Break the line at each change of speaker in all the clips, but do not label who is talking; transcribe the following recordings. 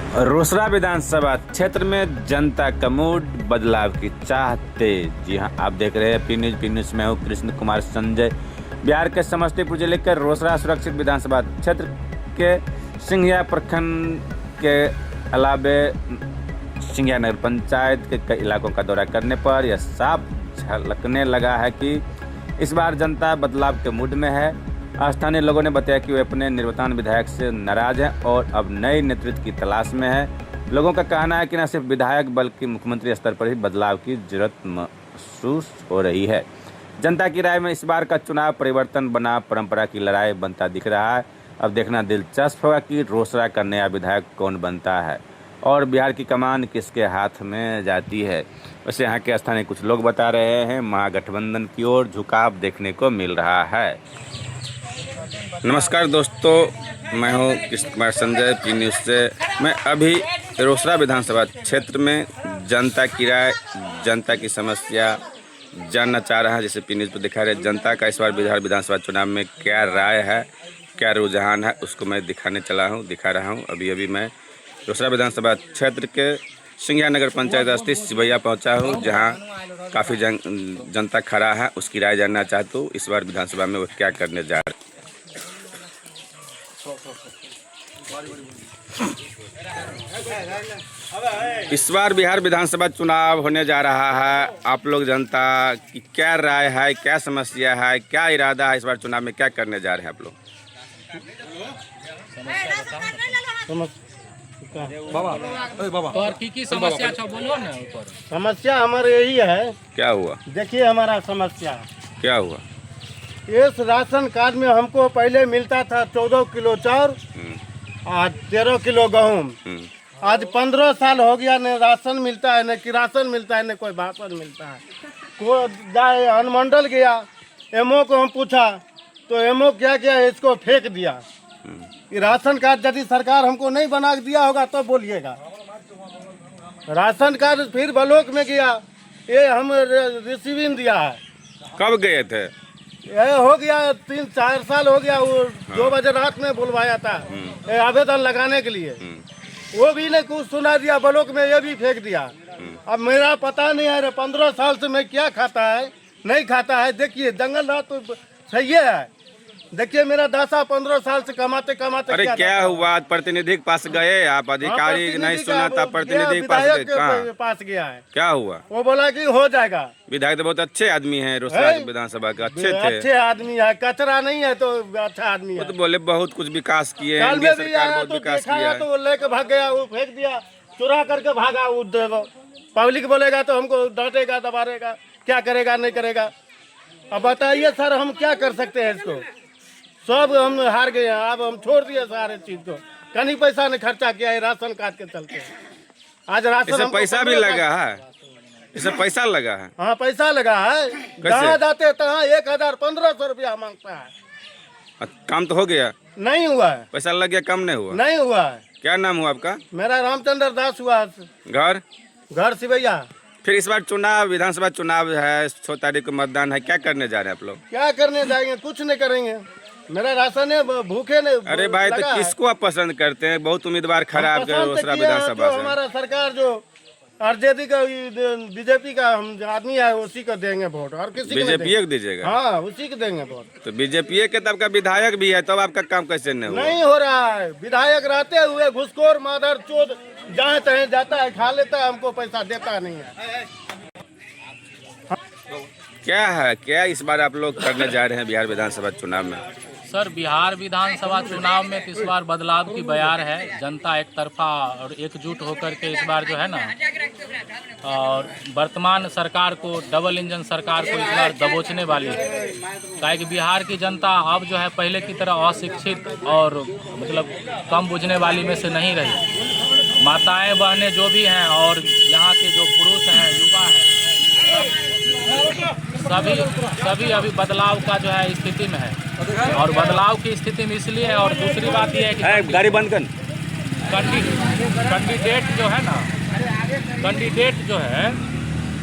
रोसड़ा विधानसभा क्षेत्र में जनता का मूड बदलाव की चाहते। जी हां, आप देख रहे हैं पी न्यूज़ में हूँ कृष्ण कुमार संजय। बिहार के समस्तीपुर जिले के रोसड़ा सुरक्षित विधानसभा क्षेत्र के सिंघिया प्रखंड के अलावे सिंघिया नगर पंचायत के कई इलाकों का दौरा करने पर यह साफ झलकने लगा है कि इस बार जनता बदलाव के मूड में है। स्थानीय लोगों ने बताया कि वे अपने निर्वतमान विधायक से नाराज हैं और अब नए नेतृत्व की तलाश में है। लोगों का कहना है कि न सिर्फ विधायक बल्कि मुख्यमंत्री स्तर पर ही बदलाव की जरूरत महसूस हो रही है। जनता की राय में इस बार का चुनाव परिवर्तन बना परंपरा की लड़ाई बनता दिख रहा है। अब देखना दिलचस्प होगा कि रोसड़ा का नया विधायक कौन बनता है और बिहार की कमान किसके हाथ में जाती है। वैसे यहाँ के स्थानीय कुछ लोग बता रहे हैं महागठबंधन की ओर झुकाव देखने को मिल रहा है। नमस्कार दोस्तों, मैं हूँ कृष्ण कुमार संजय पी न्यूज़ से। मैं अभी रोसड़ा विधानसभा क्षेत्र में जनता की राय, जनता की समस्या जानना चाह रहा है। जैसे पी न्यूज़ पर दिखा रहे जनता का इस बार बिहार विधानसभा चुनाव में क्या राय है, क्या रुझान है, उसको मैं दिखा रहा हूँ। अभी मैं रोसड़ा विधानसभा क्षेत्र के सिंघिया नगर पंचायत स्थित सिवैया पहुँचा हूँ, जहाँ काफ़ी जनता खड़ा है। उसकी राय जानना चाहता हूँ इस बार विधानसभा में वो क्या करने जा रहे हैं। इस बार बिहार विधानसभा चुनाव होने जा रहा है। आप लोग जनता की क्या राय है, क्या समस्या है, क्या इरादा है, इस बार चुनाव में क्या करने जा रहे हैं आप लोग?
समस्या हमारे यही है।
क्या हुआ?
देखिए हमारा समस्या
क्या हुआ?
इस राशन कार्ड में हमको पहले मिलता था 14 किलो चाउर, आज 13 किलो गेहूँ। आज 15 साल हो गया, न राशन मिलता है, न किरासन मिलता है, न कोई भाषण मिलता है। को जाए अनुमंडल गया, एमओ को हम पूछा तो एमओ क्या किया, इसको फेंक दिया। ये राशन कार्ड यदि सरकार हमको नहीं बना दिया होगा तो बोलिएगा। राशन कार्ड फिर ब्लॉक में गया, ये हम रिसीविंग दिया है।
कब गए थे?
ये हो गया 3-4 साल हो गया। वो 2 बजे रात में बुलवाया था आवेदन लगाने के लिए, वो भी नहीं कुछ सुना दिया। ब्लॉक में ये भी फेंक दिया। अब मेरा पता नहीं है 15 साल से मैं क्या खाता है नहीं खाता है। देखिए जंगल रात तो सही है। देखिए मेरा 10-15 साल से कमाते
अरे क्या हुआ? प्रतिनिधि के पास गए आप? अधिकारी नहीं सुना था, प्रतिनिधि के
पास गया है।
क्या हुआ?
वो बोला कि हो जाएगा।
विधायक तो बहुत अच्छे आदमी हैं, रोसड़ा विधानसभा के अच्छे
आदमी है, कचरा नहीं है तो अच्छा आदमी है।
तो बोले बहुत कुछ विकास किए हैं, सरकार बहुत विकास किया है।
तो लेके भाग गया, वो फेंक दिया, चुरा करके भागा। वो पब्लिक बोलेगा तो हमको डांटेगा, दबारेगा, क्या करेगा नहीं करेगा। अब बताइए सर, हम क्या कर सकते हैं? इसको सब हम हार गए हैं। अब हम छोड़ दिए सारे चीज को। कहीं पैसा नहीं खर्चा किया है राशन कार्ड के चलते। आज राशन
पैसा भी लगा है, इससे पैसा लगा है।
हाँ पैसा लगा है। जहाँ जाते तहाँ 1000-1500 रुपया मांगता है।
काम तो हो गया? नहीं
हुआ है।
पैसा लग गया, कम नहीं हुआ?
नहीं हुआ है।
क्या नाम हुआ आपका?
मेरा रामचंद्र दास हुआ। घर सिवैया।
फिर इस बार चुनाव, विधानसभा चुनाव है, 6 तारीख को मतदान है। क्या करने जा रहे हैं आप लोग?
क्या करने जाएंगे? कुछ नहीं करेंगे। मेरा राशन है, भूखे नहीं।
अरे भाई, तो किसको आप पसंद करते हैं? बहुत उम्मीदवार खड़ा है रोसड़ा विधानसभा से।
हमारा सरकार जो आरजेडी का, बीजेपी का हम आदमी है, उसी को देंगे वोट। और किसी
बीजेपी को दीजिएगा?
हाँ, उसी को देंगे वोट।
तो बीजेपी के तब का विधायक भी है, तब आपका काम कैसे नहीं
हो रहा है? विधायक रहते हुए घुसखोर मादर चोद जहाँ तहीं जाता है, खा लेता है, हमको पैसा देता नहीं है।
क्या इस बार आप लोग करने जा रहे हैं बिहार विधानसभा चुनाव में?
सर, बिहार विधानसभा चुनाव में तो इस बार बदलाव की बयार है। जनता एक तरफा और एकजुट होकर के इस बार जो है ना, और वर्तमान सरकार को, डबल इंजन सरकार को इस बार दबोचने वाली है। क्या कि बिहार की जनता अब जो है पहले की तरह अशिक्षित और मतलब कम बुझने वाली में से नहीं रही। माताएं बहनें जो भी हैं और यहाँ के जो पुरुष हैं, युवा हैं, सभी अभी बदलाव का जो है स्थिति में है। और बदलाव की स्थिति में इसलिए है। और दूसरी बात यह है कि
गाड़ी बंद कर,
कैंडिडेट जो है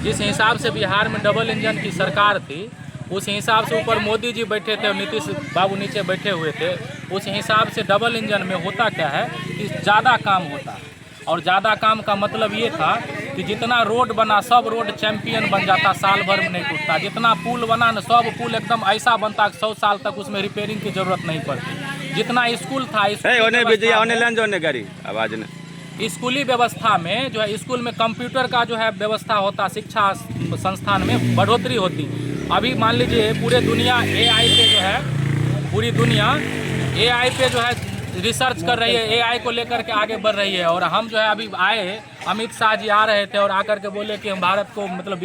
जिस हिसाब से बिहार में डबल इंजन की सरकार थी, उस हिसाब से ऊपर मोदी जी बैठे थे और नीतीश बाबू नीचे बैठे हुए थे। उस हिसाब से डबल इंजन में होता क्या है कि ज़्यादा काम होता है। और ज़्यादा काम का मतलब ये था कि जितना रोड बना सब रोड चैंपियन बन जाता, साल भर में नहीं टूटता। जितना पुल बना न सब पुल एकदम ऐसा बनता कि 100 साल तक उसमें रिपेयरिंग की जरूरत नहीं पड़ती। जितना स्कूल था स्कूली व्यवस्था में जो है, स्कूल में कंप्यूटर का जो है व्यवस्था होता, शिक्षा संस्थान में बढ़ोतरी होती। अभी मान लीजिए पूरे दुनिया AI पे जो है, पूरी दुनिया AI पे जो है रिसर्च कर रही है, AI को लेकर के आगे बढ़ रही है। और हम जो है अभी आए, अमित शाह जी आ रहे थे और आकर के बोले कि हम भारत को मतलब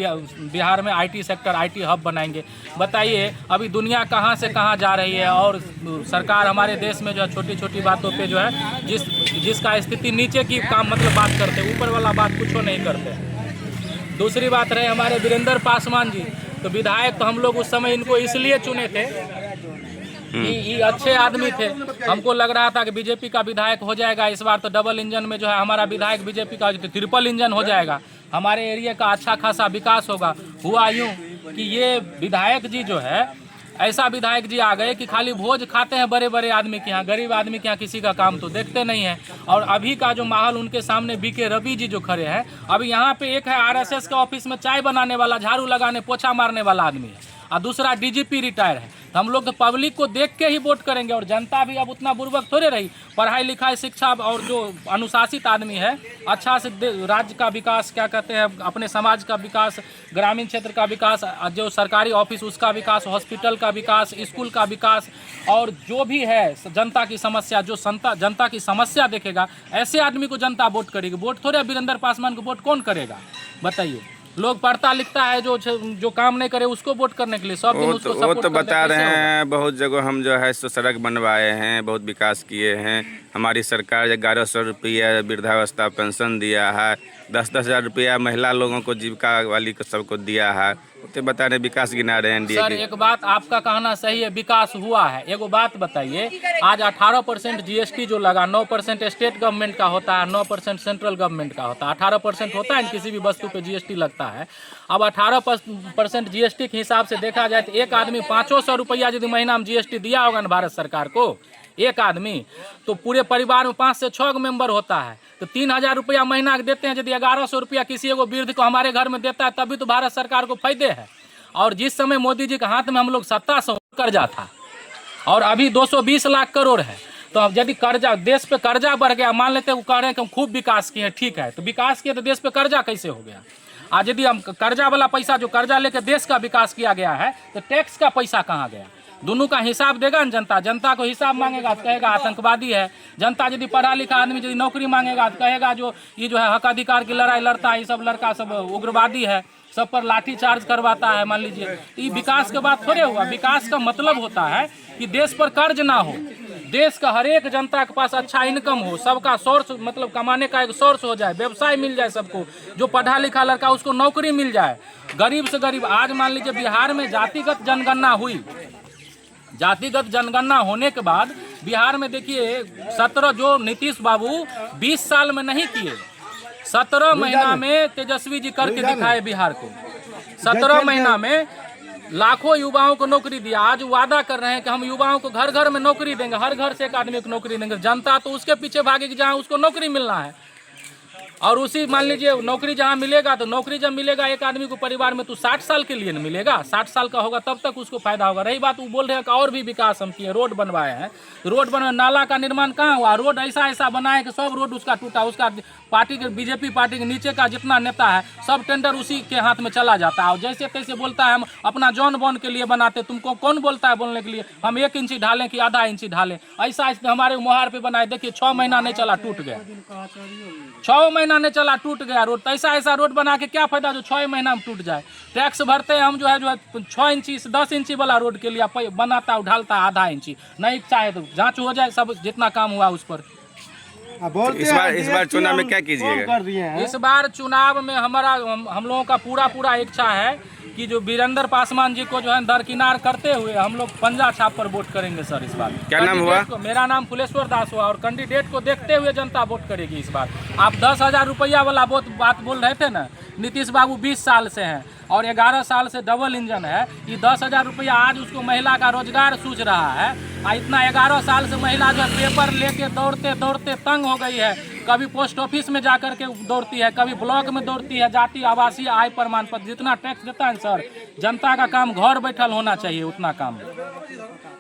बिहार में IT सेक्टर, IT हब बनाएंगे। बताइए अभी दुनिया कहाँ से कहाँ जा रही है, और सरकार हमारे देश में जो है छोटी छोटी बातों पे जो है जिसका स्थिति नीचे की काम मतलब बात करते, ऊपर वाला बात कुछ नहीं करते। दूसरी बात रहे हमारे वीरेंद्र पासवान जी, तो विधायक तो हम लोग उस समय इनको इसलिए चुने थे ये अच्छे आदमी थे। हमको लग रहा था कि बीजेपी का विधायक हो जाएगा इस बार, तो डबल इंजन में जो है हमारा विधायक बीजेपी का ट्रिपल इंजन हो जाएगा, हमारे एरिया का अच्छा खासा विकास होगा। हुआ यूँ कि ये विधायक जी जो है, ऐसा विधायक जी आ गए कि खाली भोज खाते हैं बड़े बड़े आदमी के यहाँ, गरीब आदमी के यहाँ किसी का काम तो देखते नहीं है। और अभी का जो माहौल उनके सामने BK रवि जी जो खड़े हैं, अभी यहाँ पे एक है RSS के ऑफिस में चाय बनाने वाला, झाड़ू लगाने, पोछा मारने वाला आदमी है, और दूसरा DGP रिटायर है। तो हम लोग तो पब्लिक को देख के ही वोट करेंगे, और जनता भी अब उतना बुर्बक थोड़े रही। पढ़ाई लिखाई शिक्षा और जो अनुशासित आदमी है, अच्छा से राज्य का विकास, क्या कहते हैं, अपने समाज का विकास, ग्रामीण क्षेत्र का विकास, जो सरकारी ऑफिस उसका विकास, हॉस्पिटल का विकास, स्कूल का विकास, और जो भी है जनता की समस्या, जो जनता की समस्या देखेगा, ऐसे आदमी को जनता वोट करेगी। वोट थोड़े वीरेंद्र पासवान को वोट कौन करेगा बताइए। लोग पढ़ता लिखता है, जो काम नहीं करे उसको वोट करने के लिए सब दिन उसको सपोर्ट
वो तो बता रहे हैं, बहुत जगह हम जो है सो सड़क बनवाए हैं, बहुत विकास किए हैं। हमारी सरकार 1100 रुपया वृद्धावस्था पेंशन दिया है, 10-10 हज़ार रुपया महिला लोगों को जीविका वाली को सबको दिया है। तो बता रहे विकास गिना रहे हैं
सर, एक बात आपका कहना सही है, विकास हुआ है। एगो बात बताइए, आज 18% GST जो लगा, 9% स्टेट गवर्नमेंट का होता है, 9% सेंट्रल गवर्नमेंट का होता है, 18% होता है किसी भी वस्तु पे GST लगता है। अब 18% GST के हिसाब से देखा जाए तो एक आदमी 500 रुपया यदि महीना में GST दिया होगा ना भारत सरकार को, एक आदमी, तो पूरे परिवार में 5 से 6 मेंबर होता है, तो 3000 रुपया महीना के देते हैं। यदि 1100 रुपया किसी एगो वृद्ध को हमारे घर में देता है, तभी तो भारत सरकार को फायदे है। और जिस समय मोदी जी के हाथ में हम लोग सत्ता से कर्जा था, और अभी 220 लाख करोड़ है, तो अब यदि कर्जा, देश पे कर्जा बढ़ गया, मान लेते हैं वो कह रहे हैं कि हम खूब विकास किए हैं, ठीक है, तो विकास किए तो देश पे कर्जा कैसे हो गया? आज यदि हम कर्जा वाला पैसा, जो कर्जा लेकर देश का विकास किया गया है, तो टैक्स का पैसा कहाँ गया? दोनों का हिसाब देगा ना जनता। जनता को हिसाब मांगेगा तो कहेगा आतंकवादी है। जनता यदि पढ़ा लिखा आदमी यदि नौकरी मांगेगा तो कहेगा जो ये जो है हक अधिकार की लड़ाई लड़ता है, ये सब लड़का सब उग्रवादी है, सब पर लाठी चार्ज करवाता है। मान लीजिए, ये विकास के बाद थोड़े हुआ। विकास का मतलब होता है कि देश पर कर्ज ना हो, देश का हर एक जनता के पास अच्छा इनकम हो, सबका सोर्स मतलब कमाने का एक सोर्स हो जाए, व्यवसाय मिल जाए सबको, जो पढ़ा लिखा लड़का उसको नौकरी मिल जाए, गरीब से गरीब। आज मान लीजिए बिहार में जातिगत जनगणना हुई, जातिगत जनगणना होने के बाद बिहार में देखिए 17 जो नीतीश बाबू 20 साल में नहीं किए, 17 महीना में तेजस्वी जी करके दिखाए बिहार को। 17 महीना में लाखों युवाओं को नौकरी दिया। आज वादा कर रहे हैं कि हम युवाओं को घर घर में नौकरी देंगे, हर घर से एक आदमी को नौकरी देंगे। जनता तो उसके पीछे भागेगी जहां उसको नौकरी मिलना है। और उसी मान लीजिए नौकरी जहाँ मिलेगा, तो नौकरी जब मिलेगा एक आदमी को परिवार में, तो 60 साल के लिए न मिलेगा, 60 साल का होगा तब तक उसको फायदा होगा। रही बात वो बोल रहे हैं कि और भी विकास हम किए, रोड बनवाए हैं, रोड बनवाए, नाला का निर्माण कहाँ हुआ? रोड ऐसा ऐसा बनाए कि सब रोड उसका टूटा। उसका पार्टी के, बीजेपी पार्टी के नीचे का जितना नेता है सब टेंडर उसी के हाथ में चला जाता है। और जैसे तैसे बोलता है हम अपना जॉन बॉन के लिए बनाते, तुमको कौन बोलता है बोलने के लिए? हम 1 इंची ढालें कि आधा इंची ढालें, ऐसा ऐसे हमारे मोहार पे बनाए। देखिए 6 महीना नहीं चला, टूट गया, 6 महीना नहीं चला, टूट गया रोड। ऐसा ऐसा रोड बना के क्या फायदा जो 6 महीना में टूट जाए? टैक्स भरते हैं हम जो है 6 इंची 10 इंची वाला रोड के लिए बनाता है, ढालता है आधा इंची। नहीं चाहे तो जांच हो जाए सब जितना काम हुआ उस पर।
इस बार चुनाव में क्या कीजिएगा?
इस बार चुनाव में हमारा हम लोगों का पूरा इच्छा है कि जो वीरेंद्र पासवान जी को जो है दरकिनार करते हुए हम लोग पंजा छाप पर वोट करेंगे सर इस बार।
क्या नाम हुआ?
मेरा नाम फुलेश्वर दास हुआ, और कैंडिडेट को देखते हुए जनता वोट करेगी इस बार। आप 10,000 रुपया वाला बात बोल रहे थे ना, नीतीश बाबू 20 साल से हैं और 11 साल से डबल इंजन है। ये 10,000 रुपया आज उसको महिला का रोजगार सूझ रहा है। इतना 11 साल से महिला जो पेपर लेके दौड़ते दौड़ते तंग हो गई है। कभी पोस्ट ऑफिस में जा कर के दौड़ती है, कभी ब्लॉक में दौड़ती है, जाति आवासीय आय प्रमाण पत्र, जितना टैक्स देता है सर, जनता का काम घर बैठल होना चाहिए उतना काम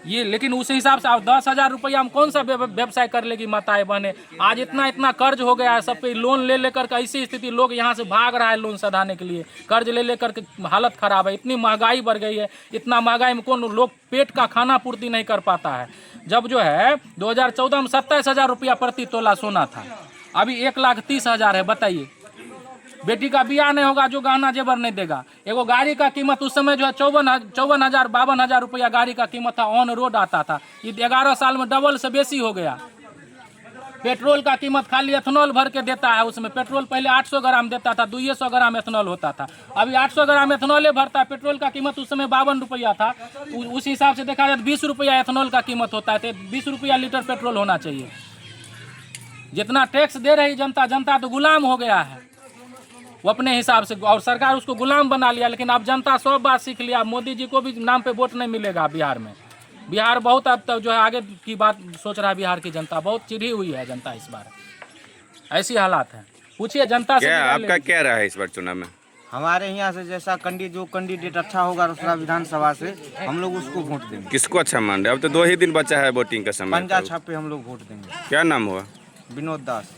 ये। लेकिन उस हिसाब से अब 10,000 रुपया में कौन सा व्यवसाय कर लेगी माताएं बहने। आज इतना कर्ज हो गया है सब पे, लोन ले लेकर के ऐसी स्थिति, लोग यहाँ से भाग रहा है लोन सधाने के लिए, कर्ज ले लेकर के हालत खराब है। इतनी महंगाई बढ़ गई है, इतना महंगाई में कौन लोग पेट का खाना पूर्ति नहीं कर पाता है। जब जो है 2014 में 27,000 रुपया प्रति तोला सोना था, अभी 1,30,000 है। बताइए, बेटी का बियाह नहीं होगा जो गहना जेवर नहीं देगा। एगो गाड़ी का कीमत उस समय जो है 54,000 52,000 रुपया गाड़ी का कीमत था, ऑन रोड आता था। ये 11 साल में डबल से बेसी हो गया। पेट्रोल का कीमत खाली एथेनॉल भर के देता है, उसमें पेट्रोल पहले 800 ग्राम देता था, 200 ग्राम एथेनॉल होता था, अभी 800 ग्राम एथेनॉले भरता है। पेट्रोल का कीमत उस समय 52 रुपया था, उस हिसाब से देखा जाए तो 20 रुपया एथेनॉल का कीमत होता है, तो 20 रुपया लीटर पेट्रोल होना चाहिए। जितना टैक्स दे रही जनता, जनता तो गुलाम हो गया है वो अपने हिसाब से, और सरकार उसको गुलाम बना लिया। लेकिन अब जनता सब बात सीख लिया। मोदी जी को भी नाम पे वोट नहीं मिलेगा बिहार में। बिहार बहुत अब तक जो है आगे की बात सोच रहा है। बिहार की जनता बहुत चिढ़ी हुई है जनता इस बार, ऐसी हालात है। पूछिए जनता से।
आपका क्या रहा है इस बार चुनाव में?
हमारे यहाँ से जैसा जो कैंडिडेट अच्छा होगा रोसड़ा विधानसभा से, हम लोग उसको वोट देंगे।
किसको अच्छा मान रहे? अब तो 2 ही दिन बचा है वोटिंग का समय।
पंजा छापे हम लोग वोट देंगे।
क्या नाम हुआ?
विनोद दास।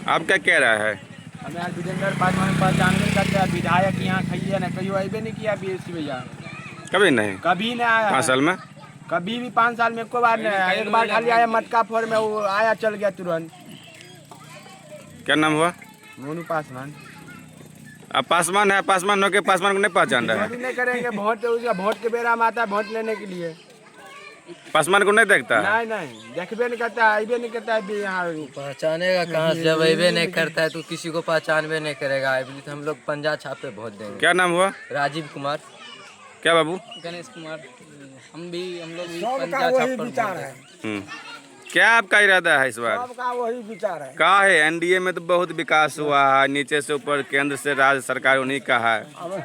आपका क्या रहा है?
हमें आज विजेंद्र पासवान पहचान नहीं करते, विधायक यहाँ खाइए ना, कहीं अबे नहीं किया बीएससी भैया,
कभी नहीं।
कभी नहीं आया
5 साल में,
कभी भी 5 साल में एको बार नहीं आया। एक बार खाली आया मटका फोड़ में, वो आया चल गया तुरंत।
क्या नाम हुआ?
मोनू पासवान।
अब पासवान है, पासवान होके पासवान को नहीं पहचान रहा है।
नहीं करेंगे वोट, उसका वोट के बेरा में आता है वोट लेने के लिए।
पासवान को नहीं देखता है?
नहीं देखबे नहीं करता, आइबे नहीं करता है यहाँ।
पहचानेगा कहाँ से? जब अबे नहीं करता है तो किसी को पहचानबे नहीं करेगा। तो हम लोग पंजा छापे वोट देंगे।
क्या नाम हुआ?
राजीव कुमार।
क्या बाबू?
गणेश कुमार। हम लोग भी पंजा छाप विचार है।
क्या आपका इरादा है इस बार?
सबका वही विचार है।
कहा है एनडीए में तो बहुत विकास हुआ है, नीचे से ऊपर, केंद्र से राज्य सरकार उन्हीं का है।
अब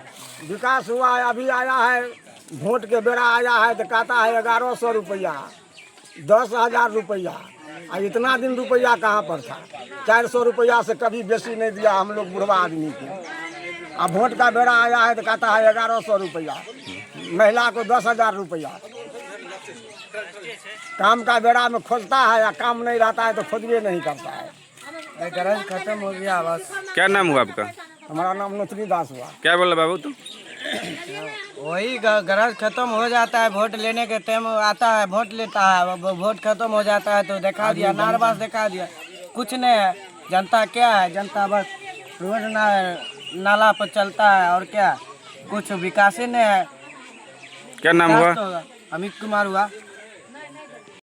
विकास हुआ है, अभी आया है वोट के बेरा आया है तो कहता है 1100 रुपया, 10,000 रुपया। इतना दिन रुपया कहाँ पर था? 400 रुपया से कभी बेसी नहीं दिया हम लोग बुढ़वा आदमी को। अब वोट का बेरा आया है तो कहता है 1100 रुपया, महिला को 10,000 रुपया। काम का बेड़ा में खोजता है या काम नहीं रहता है तो खोजबे नहीं करता है। गरज खत्म हो गया बस।
क्या नाम हुआ आपका?
हमारा नाम नथुनी दास हुआ।
क्या बोला बाबू तुम?
वही गरज खत्म हो जाता है, वोट लेने के टाइम आता है, वोट लेता है, वोट खत्म हो जाता है तो दिखा दिया, नारबास दिखा दिया, कुछ नहीं है। जनता क्या है? जनता बस रोड नाला पर चलता है और क्या, कुछ विकास ही नहीं है।
क्या नाम हुआ?
अमित कुमार हुआ।